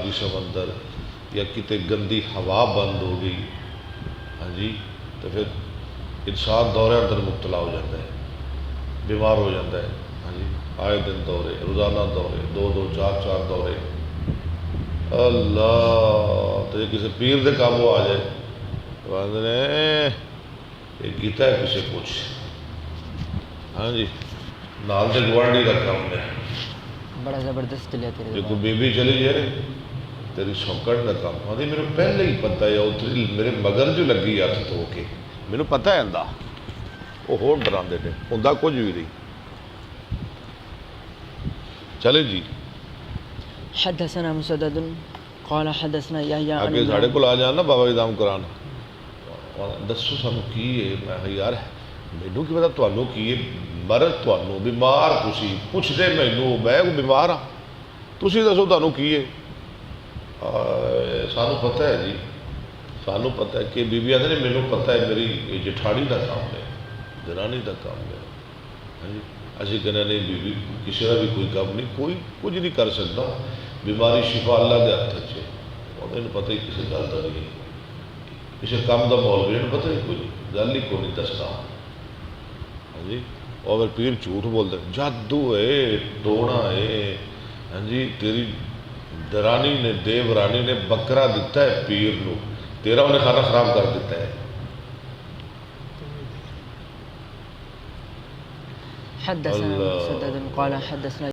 گئی سمندر یا کتے گندی ہوا بند ہو گئی، ہاں جی، تو پھر انسان دورے اندر مبتلا ہو جاتا ہے، بیمار ہو جاتا ہے، ہاں جی، آئے دن دورے، روزانہ دورے، دو دو چار چار دورے۔ اللہ تو یہ کسی پیر دے قابو آ جائے تو آدھے نے یہ کیتا ہے کسے پوچھ، ہاں جی، نال دے گوانڈی کا کام ہے، بڑا زبردست چلیا تیرے جو دماغ۔ کوئی بی بی چلی جائے تیری سوکڑ کا کام آدھی میرے پہلے ہی پتہ ہے، اتری میرے مگر جو لگی ہاتھ دھو کے میرے پتہ ہے اندہ وہ ہو ڈراندے نے اندہ کچھ بھی نہیں۔ چلے جی حدثنا مسدد قال حدثنا یحییٰ عن آگے ساڑھے کو آ جانا بابا ادام قرآن دسو سانو کی ہے، میں کہا یار مینوں کی پتا تانوں کی ہے، مرض تانوں بیمار تسی پوچھ دے مینوں میں بیمار ہاں تسی دسو تانوں کی ہے۔ سانو پتہ ہے جی، سانو پتہ ہے کہ بی بی آدھے نے مینوں پتہ ہے میری جٹھاڑی دا کام ہے، درانی دا کام ہے، ہاں جی، اسی کہنے نہیں بی بی کسی کا بھی کوئی کام نہیں، کوئی کچھ نہیں کر سکتا، بیماری شفا اللہ دے ہاتھ چ انہیں پتہ ہی کسی گل کا نہیں، کسی کام دا مولوی انہیں پتہ ہی کوئی گل ہی کوئی نہیں دستا، ہاں جی، اور پیر جھوٹ بولتا ہے جادو ہے ٹونا ہے، ہاں جی، تیری درانی نے دیورانی نے بکرا دیتا ہے پیر نو، تیرا انہیں کھانا خراب کر دیتا ہے۔ حدثنا مسدد قال حدثنا